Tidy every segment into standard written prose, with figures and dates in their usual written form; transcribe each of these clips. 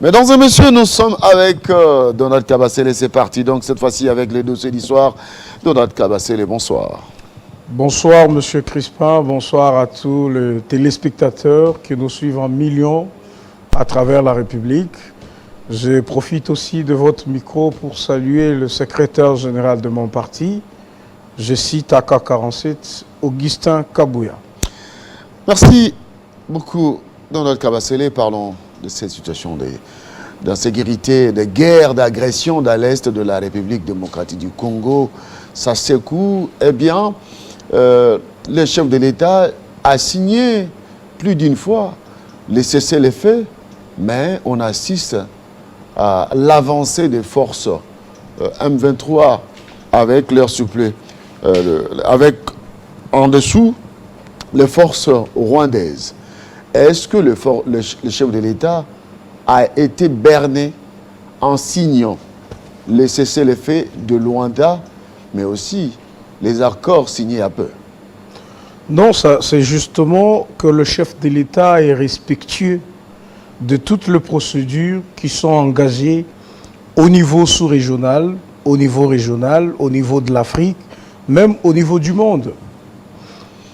Mesdames et messieurs, nous sommes avec Donald Kabasele. C'est parti donc cette fois-ci avec les dossiers d'histoire. Donald Kabasele, bonsoir. Bonsoir Monsieur Crispin, bonsoir à tous les téléspectateurs qui nous suivent en millions à travers la République. Je profite aussi de votre micro pour saluer le secrétaire général de mon parti. Je cite AK47, Augustin Kabouya. Merci beaucoup Donald Kabasele. Parlons de cette situation d'insécurité, de guerre, d'agression dans l'est de la République démocratique du Congo. Ça secoue, eh bien, le chef de l'État a signé plus d'une fois les cessez-le-feu, mais on assiste à l'avancée des forces M23 avec leur supplément, avec en dessous les forces rwandaises. Est-ce que le chef de l'État a été berné en signant les cessez-le-feu de Luanda, mais aussi les accords signés à peu? Non, c'est justement que le chef de l'État est respectueux de toutes les procédures qui sont engagées au niveau sous-régional, au niveau régional, au niveau de l'Afrique, même au niveau du monde.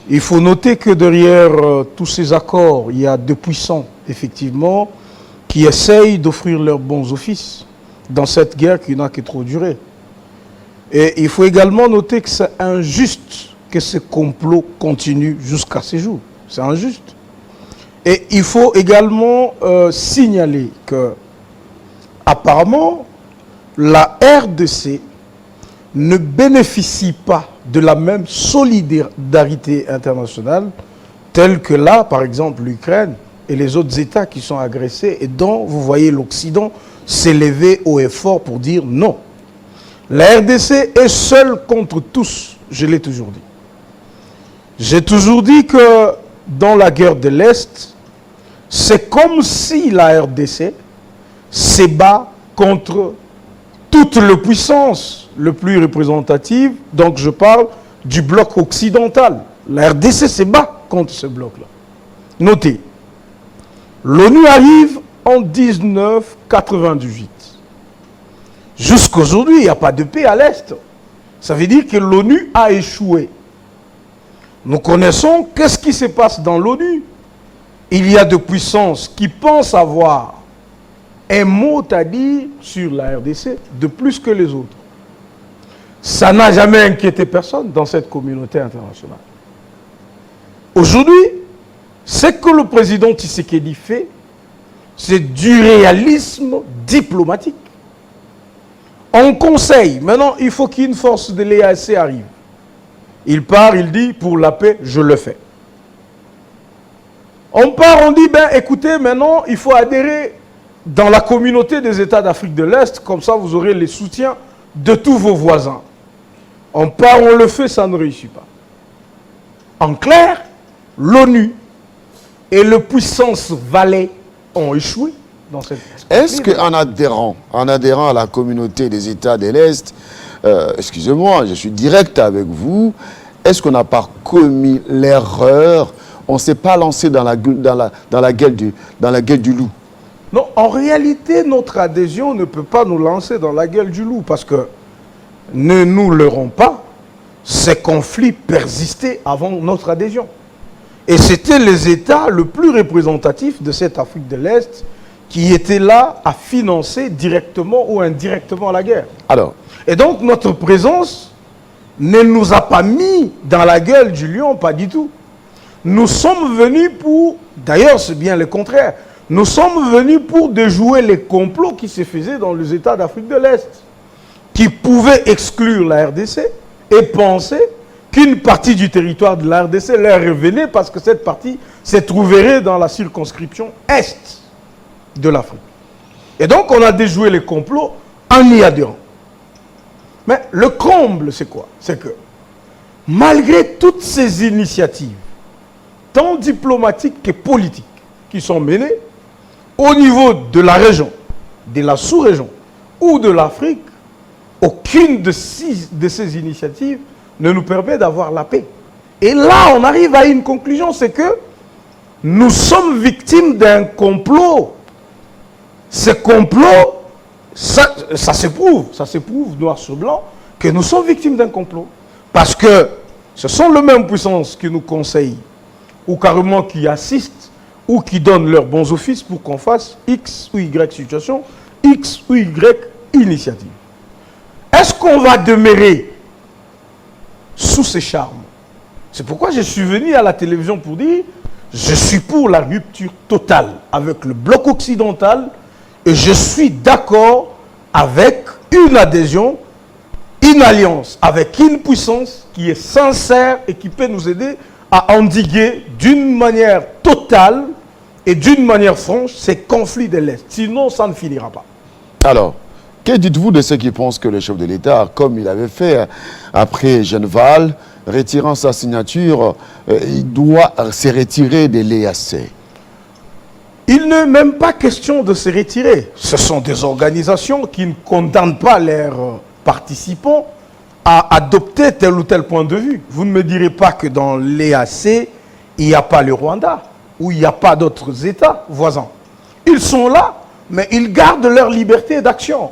Il faut noter que derrière tous ces accords, il y a deux puissants, effectivement, qui essayent d'offrir leurs bons offices dans cette guerre qui n'a que trop duré. Et il faut également noter que c'est injuste que ce complot continue jusqu'à ces jours. C'est injuste. Et il faut également signaler que, apparemment, la RDC ne bénéficie pas de la même solidarité internationale telle que là, par exemple, l'Ukraine et les autres États qui sont agressés et dont, vous voyez, l'Occident s'est levé haut et fort pour dire non. La RDC est seule contre tous, je l'ai toujours dit. J'ai toujours dit que dans la guerre de l'Est, c'est comme si la RDC se bat contre toute la puissance le plus représentative, donc je parle du bloc occidental. La RDC se bat contre ce bloc-là. Notez, l'ONU arrive en 1998. Jusqu'aujourd'hui, il n'y a pas de paix à l'Est. Ça veut dire que l'ONU a échoué. Nous connaissons qu'est-ce qui se passe dans l'ONU. Il y a des puissances qui pensent avoir un mot à dire sur la RDC de plus que les autres. Ça n'a jamais inquiété personne dans cette communauté internationale. Aujourd'hui, ce que le président Tshisekedi fait, c'est du réalisme diplomatique. On conseille, maintenant il faut qu'une force de l'EAC arrive. Il part, il dit, pour la paix, je le fais. On part, on dit, ben écoutez, maintenant il faut adhérer dans la communauté des États d'Afrique de l'Est, comme ça vous aurez les soutiens de tous vos voisins. On part, on le fait, ça ne réussit pas. En clair, l'ONU et les puissances valet ont échoué dans cette... Est-ce qu'en adhérant à la communauté des États de l'Est, excusez-moi, je suis direct avec vous, est-ce qu'on n'a pas commis l'erreur? On ne s'est pas lancé dans la gueule du loup? Non, en réalité, notre adhésion ne peut pas nous lancer dans la gueule du loup parce que, ne nous leurrons pas, ces conflits persistaient avant notre adhésion. Et c'était les États les plus représentatifs de cette Afrique de l'Est qui étaient là à financer directement ou indirectement la guerre. Alors, et donc notre présence ne nous a pas mis dans la gueule du lion, pas du tout. Nous sommes venus pour, d'ailleurs c'est bien le contraire, nous sommes venus pour déjouer les complots qui se faisaient dans les États d'Afrique de l'Est, qui pouvaient exclure la RDC et penser qu'une partie du territoire de la RDC leur revenait parce que cette partie se trouverait dans la circonscription Est de l'Afrique. Et donc on a déjoué les complots en y adhérant. Mais le comble, c'est quoi? C'est que malgré toutes ces initiatives, tant diplomatiques que politiques, qui sont menées au niveau de la région, de la sous-région ou de l'Afrique, aucune de ces initiatives ne nous permet d'avoir la paix. Et là, on arrive à une conclusion, c'est que nous sommes victimes d'un complot ces complots, ça s'éprouve noir sur blanc que nous sommes victimes d'un complot. Parce que ce sont les mêmes puissances qui nous conseillent, ou carrément qui assistent, ou qui donnent leurs bons offices pour qu'on fasse X ou Y situation, X ou Y initiative. Est-ce qu'on va demeurer sous ces charmes? C'est pourquoi je suis venu à la télévision pour dire je suis pour la rupture totale avec le bloc occidental et je suis d'accord avec une adhésion, une alliance avec une puissance qui est sincère et qui peut nous aider à endiguer d'une manière totale et d'une manière franche ces conflits de l'Est. Sinon, ça ne finira pas. Alors, que dites-vous de ceux qui pensent que le chef de l'État, comme il avait fait après Genval, retirant sa signature, il doit se retirer de l'EAC? Il n'est même pas question de se retirer. Ce sont des organisations qui ne condamnent pas leurs participants à adopter tel ou tel point de vue. Vous ne me direz pas que dans l'EAC, il n'y a pas le Rwanda, ou il n'y a pas d'autres États voisins. Ils sont là, mais ils gardent leur liberté d'action.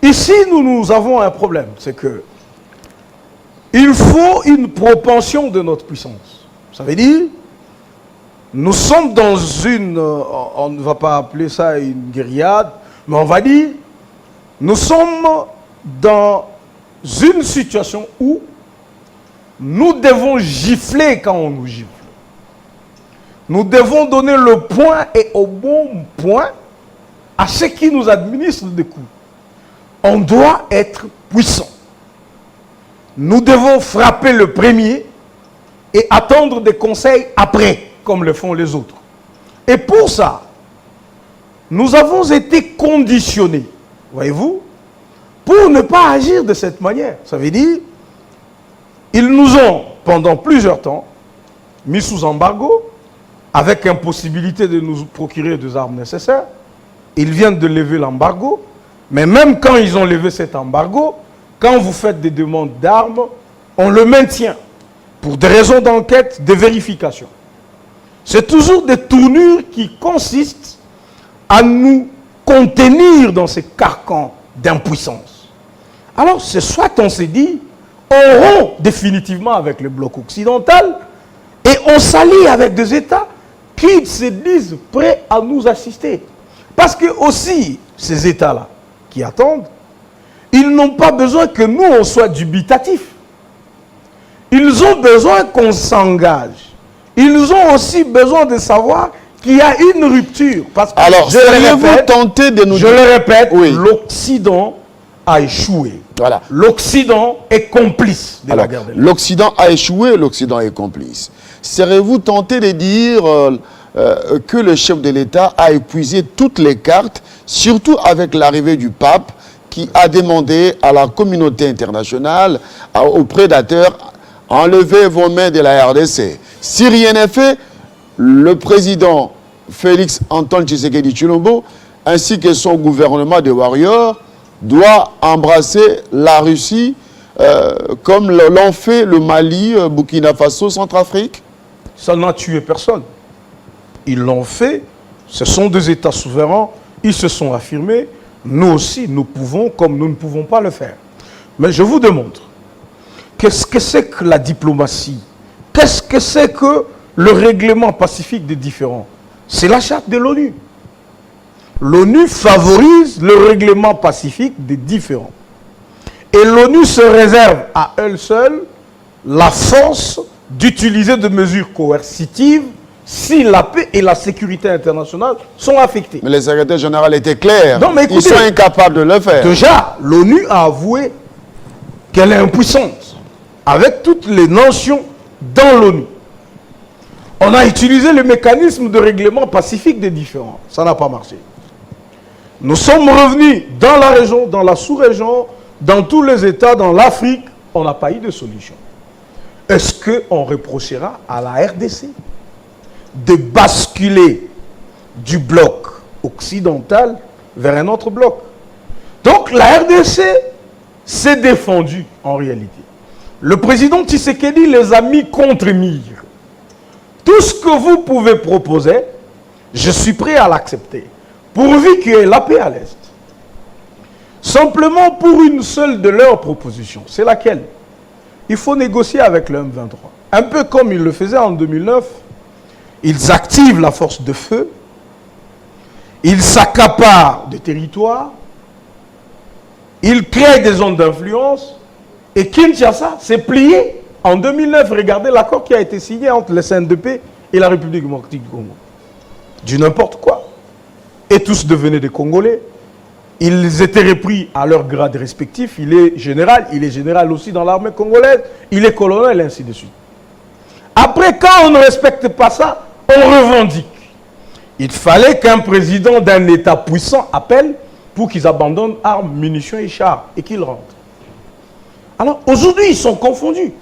Ici, nous avons un problème, c'est que il faut une propension de notre puissance. Ça veut dire, nous sommes dans une, on ne va pas appeler ça une guérillade, mais on va dire, nous sommes dans une situation où nous devons gifler quand on nous gifle. Nous devons donner le point et au bon point à ceux qui nous administrent des coups. On doit être puissant. Nous devons frapper le premier et attendre des conseils après, comme le font les autres. Et pour ça, nous avons été conditionnés, voyez-vous, pour ne pas agir de cette manière. Ça veut dire, ils nous ont, pendant plusieurs temps, mis sous embargo, avec impossibilité de nous procurer des armes nécessaires. Ils viennent de lever l'embargo, mais même quand ils ont levé cet embargo, quand vous faites des demandes d'armes, on le maintient pour des raisons d'enquête, de vérification. C'est toujours des tournures qui consistent à nous contenir dans ces carcans d'impuissance. Alors, c'est soit on s'est dit, on rompt définitivement avec le bloc occidental et on s'allie avec des États qui se disent prêts à nous assister. Parce que aussi, ces États-là qui attendent, ils n'ont pas besoin que nous, on soit dubitatifs. Ils ont besoin qu'on s'engage. Ils ont aussi besoin de savoir qu'il y a une rupture. Parce que, alors, seriez-vous tenté de nous dire... Je le répète, oui. L'Occident a échoué. Voilà. L'Occident est complice de la guerre de l'Est. L'Occident a échoué, l'Occident est complice. Serez-vous tenté de dire que le chef de l'État a épuisé toutes les cartes, surtout avec l'arrivée du pape, qui a demandé à la communauté internationale, aux prédateurs, enlevez vos mains de la RDC. Si rien n'est fait, le président Félix Antoine Tshisekedi Tshilombo, ainsi que son gouvernement de warriors, doit embrasser la Russie comme l'ont fait le Mali, Burkina Faso, Centrafrique. Ça n'a tué personne. Ils l'ont fait. Ce sont des États souverains. Ils se sont affirmés. Nous aussi, nous pouvons, comme nous ne pouvons pas le faire. Mais je vous démontre. Qu'est-ce que c'est que la diplomatie? Qu'est-ce que c'est que le règlement pacifique des différends? C'est la charte de l'ONU. L'ONU favorise le règlement pacifique des différends. Et l'ONU se réserve à elle seule la force d'utiliser des mesures coercitives si la paix et la sécurité internationale sont affectées. Mais le secrétaire général était clair. Non, mais écoutez, ils sont incapables de le faire. Déjà, l'ONU a avoué qu'elle est impuissante avec toutes les nations dans l'ONU. On a utilisé le mécanisme de règlement pacifique des différends. Ça n'a pas marché. Nous sommes revenus dans la région, dans la sous-région, dans tous les États, dans l'Afrique. On n'a pas eu de solution. Est-ce qu'on reprochera à la RDC de basculer du bloc occidental vers un autre bloc? Donc la RDC s'est défendue en réalité. Le président Tshisekedi les a mis contre mire. Tout ce que vous pouvez proposer, je suis prêt à l'accepter. pourvu qu'il y ait la paix à l'Est. Simplement pour une seule de leurs propositions. C'est laquelle? Il faut négocier avec le M23. Un peu comme ils le faisaient en 2009. Ils activent la force de feu. Ils s'accaparent des territoires. Ils créent des zones d'influence. Et Kinshasa s'est plié en 2009. Regardez l'accord qui a été signé entre le CNDP et la République démocratique du Congo. Du n'importe quoi. Et tous devenaient des Congolais. Ils étaient repris à leur grade respectif. Il est général aussi dans l'armée congolaise, il est colonel, et ainsi de suite. Après, quand on ne respecte pas ça, on revendique. Il fallait qu'un président d'un État puissant appelle pour qu'ils abandonnent armes, munitions et chars et qu'ils rentrent. Alors, aujourd'hui, ils sont confondus.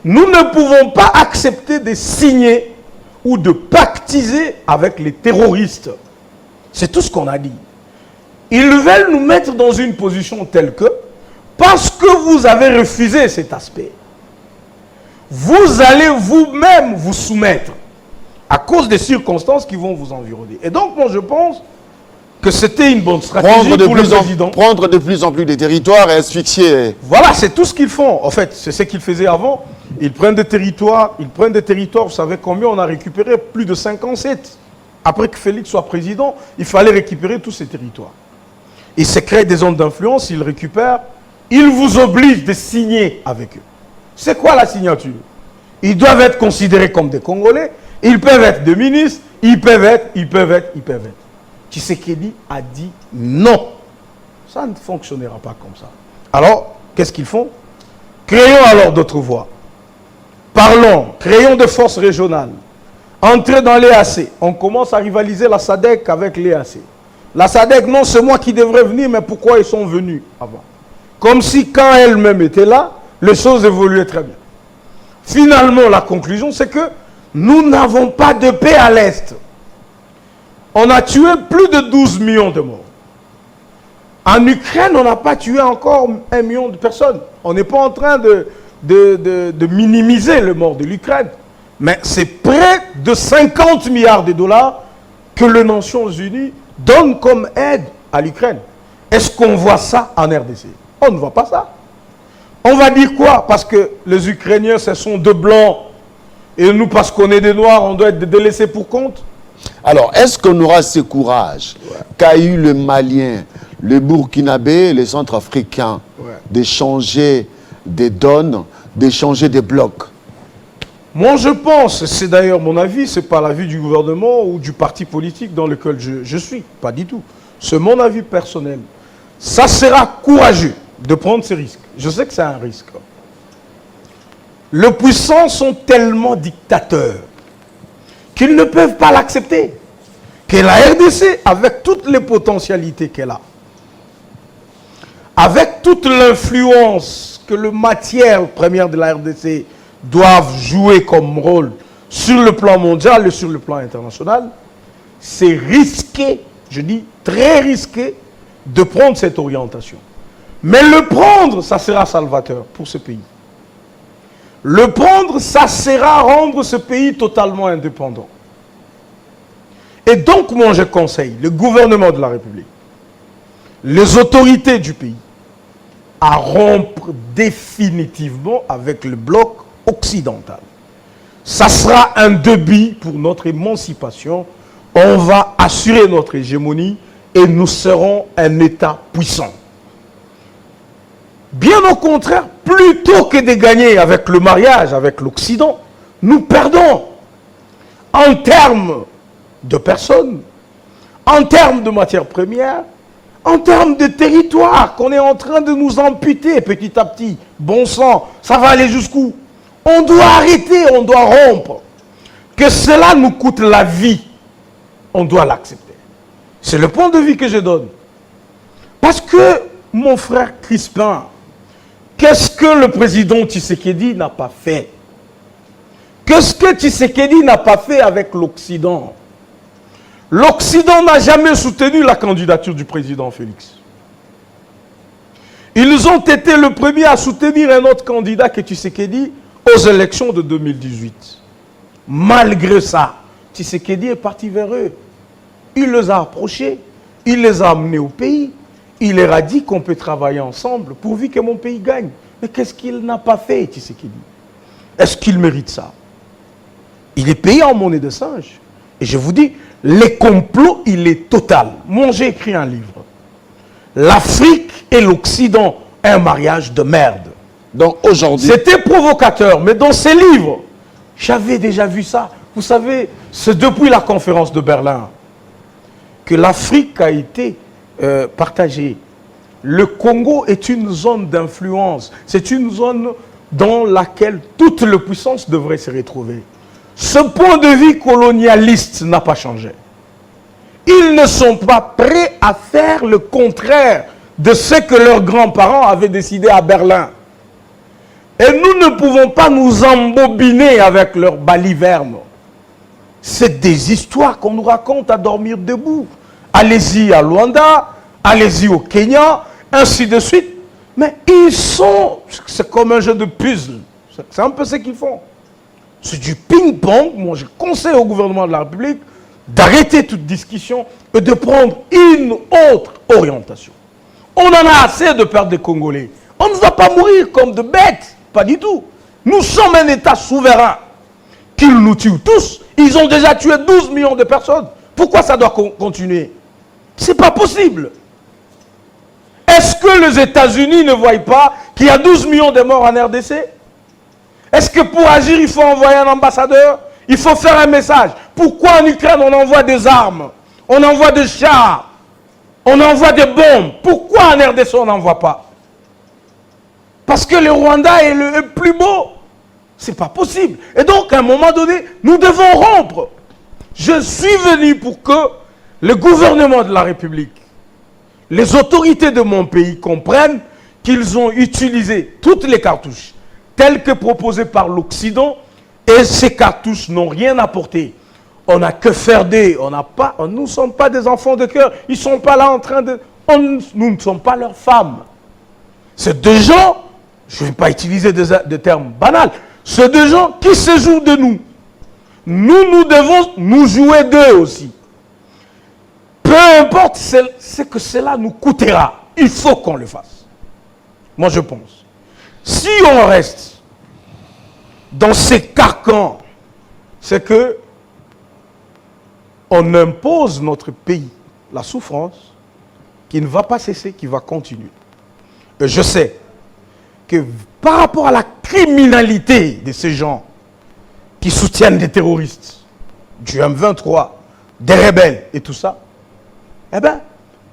Nous ne pouvons pas accepter de signer ou de pactiser avec les terroristes. C'est tout ce qu'on a dit. Ils veulent nous mettre dans une position telle que, parce que vous avez refusé cet aspect, vous allez vous-même vous soumettre à cause des circonstances qui vont vous environner. Et donc, moi, je pense que c'était une bonne stratégie pour le président. Prendre de plus en plus de territoires et asphyxier. Voilà, c'est tout ce qu'ils font. En fait, c'est ce qu'ils faisaient avant. Ils prennent des territoires, vous savez combien on a récupéré? Plus de 57. Après que Félix soit président, il fallait récupérer tous ces territoires. Ils se créent des zones d'influence, ils récupèrent, ils vous obligent de signer avec eux. C'est quoi la signature? Ils doivent être considérés comme des Congolais, ils peuvent être des ministres, ils peuvent être. Tshisekedi a dit non. Ça ne fonctionnera pas comme ça. Alors, qu'est-ce qu'ils font? Créons alors d'autres voies. Parlons, créons des forces régionales. Entrez dans l'EAC. On commence à rivaliser la SADC avec l'EAC. La SADC, non, c'est moi qui devrais venir, mais pourquoi ils sont venus avant? Comme si quand elle-même était là, les choses évoluaient très bien. Finalement, la conclusion, c'est que nous n'avons pas de paix à l'Est. On a tué plus de 12 millions de morts. En Ukraine, on n'a pas tué encore 1 million de personnes. On n'est pas en train de minimiser le mort de l'Ukraine. Mais c'est près de 50 milliards de dollars que les Nations Unies donnent comme aide à l'Ukraine. Est-ce qu'on voit ça en RDC? On ne voit pas ça. On va dire quoi? Parce que les Ukrainiens, ce sont de blancs. Et nous, parce qu'on est des noirs, on doit être délaissés pour compte. Alors, est-ce qu'on aura ce courage qu'a eu le Malien, le Burkinabé, les Centrafricains, d'échanger des donnes, d'échanger des blocs? Moi, je pense, c'est d'ailleurs mon avis, ce n'est pas l'avis du gouvernement ou du parti politique dans lequel je suis, pas du tout. C'est mon avis personnel. Ça sera courageux de prendre ces risques. Je sais que c'est un risque. Les puissants sont tellement dictateurs qu'ils ne peuvent pas l'accepter. Que la RDC, avec toutes les potentialités qu'elle a, avec toute l'influence que les matières premières de la RDC doivent jouer comme rôle sur le plan mondial et sur le plan international, c'est risqué, je dis très risqué, de prendre cette orientation. Mais le prendre, ça sera salvateur pour ce pays. Le prendre, ça sera rendre ce pays totalement indépendant. Et donc, moi, je conseille le gouvernement de la République, les autorités du pays, à rompre définitivement avec le bloc occidental. Ça sera un début pour notre émancipation. On va assurer notre hégémonie et nous serons un État puissant. Bien au contraire, plutôt que de gagner avec le mariage avec l'Occident, nous perdons en termes de personnes, en termes de matières premières, en termes de territoire qu'on est en train de nous amputer petit à petit. Bon sang, ça va aller jusqu'où? On doit arrêter, on doit rompre. Que cela nous coûte la vie, on doit l'accepter. C'est le point de vue que je donne. Parce que, mon frère Crispin, qu'est-ce que le président Tshisekedi n'a pas fait? Qu'est-ce que Tshisekedi n'a pas fait avec l'Occident? L'Occident n'a jamais soutenu la candidature du président Félix. Ils ont été le premier à soutenir un autre candidat que Tshisekedi aux élections de 2018. Malgré ça, Tshisekedi est parti vers eux. Il les a approchés. Il les a amenés au pays. Il leur a dit qu'on peut travailler ensemble pourvu que mon pays gagne. Mais qu'est-ce qu'il n'a pas fait, Tshisekedi? Est-ce qu'il mérite ça? Il est payé en monnaie de singe. Et je vous dis, les complots, il est total. Moi, j'ai écrit un livre. L'Afrique et l'Occident, un mariage de merde. Donc aujourd'hui... C'était provocateur, mais dans ces livres, j'avais déjà vu ça. Vous savez, c'est depuis la conférence de Berlin que l'Afrique a été partagée. Le Congo est une zone d'influence. C'est une zone dans laquelle toute la puissance devrait se retrouver. Ce point de vue colonialiste n'a pas changé. Ils ne sont pas prêts à faire le contraire de ce que leurs grands-parents avaient décidé à Berlin. Et nous ne pouvons pas nous embobiner avec leurs balivernes. C'est des histoires qu'on nous raconte à dormir debout. Allez-y à Luanda, allez-y au Kenya, ainsi de suite. Mais ils sont... C'est comme un jeu de puzzle. C'est un peu ce qu'ils font. C'est du ping-pong. Moi, je conseille au gouvernement de la République d'arrêter toute discussion et de prendre une autre orientation. On en a assez de perdre des Congolais. On ne va pas mourir comme de bêtes. Pas du tout. Nous sommes un État souverain. Qu'ils nous tuent tous. Ils ont déjà tué 12 millions de personnes. Pourquoi ça doit continuer? C'est pas possible. Est-ce que les États-Unis ne voient pas qu'il y a 12 millions de morts en RDC? Est-ce que pour agir, il faut envoyer un ambassadeur? Il faut faire un message. Pourquoi en Ukraine, on envoie des armes? On envoie des chars? On envoie des bombes? Pourquoi en RDC, on n'envoie pas? Parce que le Rwanda est le plus beau. C'est pas possible. Et donc, à un moment donné, nous devons rompre. Je suis venu pour que le gouvernement de la République, les autorités de mon pays comprennent qu'ils ont utilisé toutes les cartouches telles que proposées par l'Occident et ces cartouches n'ont rien apporté. On n'a que faire nous ne sommes pas des enfants de cœur. Ils ne sont pas là en train de... nous ne sommes pas leurs femmes. C'est des gens, je ne vais pas utiliser des termes banals, c'est des gens qui se jouent de nous. Nous devons nous jouer d'eux aussi. Peu importe ce que cela nous coûtera, il faut qu'on le fasse. Moi, je pense. Si on reste dans ces carcans, c'est que on impose notre pays la souffrance qui ne va pas cesser, qui va continuer. Et je sais que par rapport à la criminalité de ces gens qui soutiennent des terroristes, du M23, des rebelles et tout ça, eh bien,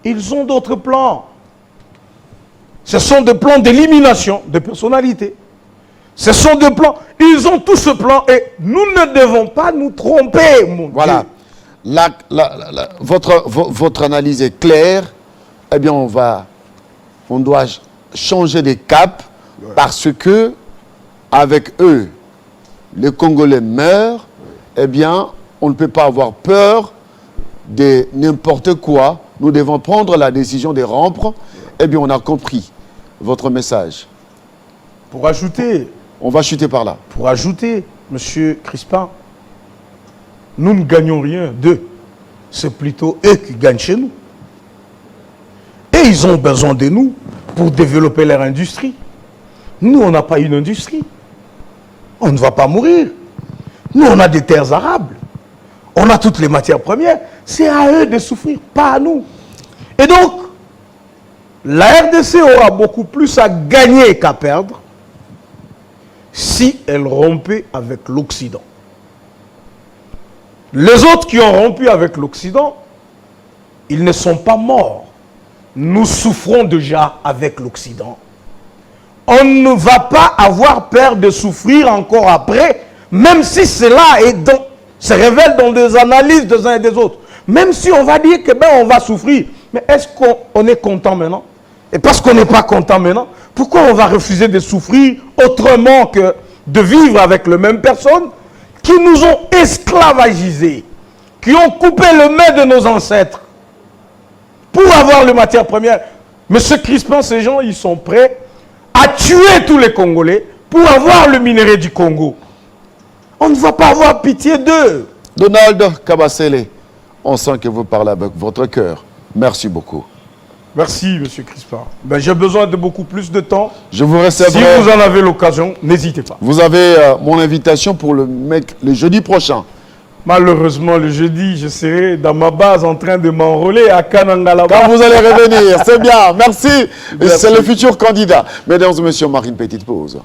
ils ont d'autres plans. Ce sont des plans d'élimination de personnalités. Ce sont des plans, ils ont tout ce plan et nous ne devons pas nous tromper, mon voilà. Dieu. Votre analyse est claire. Eh bien, on doit changer de cap parce que, avec eux, les Congolais meurent. Eh bien, on ne peut pas avoir peur de n'importe quoi. Nous devons prendre la décision de rompre. Eh bien, on a compris votre message. Pour ajouter... On va chuter par là. Pour ajouter, M. Crispin, nous ne gagnons rien d'eux. C'est plutôt eux qui gagnent chez nous. Et ils ont besoin de nous pour développer leur industrie. Nous, on n'a pas une industrie. On ne va pas mourir. Nous, on a des terres arables. On a toutes les matières premières. C'est à eux de souffrir, pas à nous. Et donc, la RDC aura beaucoup plus à gagner qu'à perdre si elle rompait avec l'Occident. Les autres qui ont rompu avec l'Occident, ils ne sont pas morts. Nous souffrons déjà avec l'Occident. On ne va pas avoir peur de souffrir encore après, même si cela se révèle dans des analyses des uns et des autres. Même si on va dire que on va souffrir. Mais est-ce qu'on est content maintenant? Et parce qu'on n'est pas content maintenant, pourquoi on va refuser de souffrir autrement que de vivre avec les mêmes personnes qui nous ont esclavagisés, qui ont coupé le main de nos ancêtres pour avoir les matières premières? Monsieur Crispin, ces gens, ils sont prêts à tuer tous les Congolais pour avoir le minerai du Congo. On ne va pas avoir pitié d'eux. Donald Kabasele, on sent que vous parlez avec votre cœur. Merci beaucoup. Merci, M. Crispin. Ben, j'ai besoin de beaucoup plus de temps. Je vous Si recevrai. vous en avez l'occasion, n'hésitez pas. Vous avez mon invitation pour le jeudi prochain. Malheureusement, le jeudi, je serai dans ma base en train de m'enrôler à Kanangala. Quand vous allez revenir, c'est bien. Merci. Merci. C'est le futur candidat. Mesdames et messieurs, on marque une petite pause.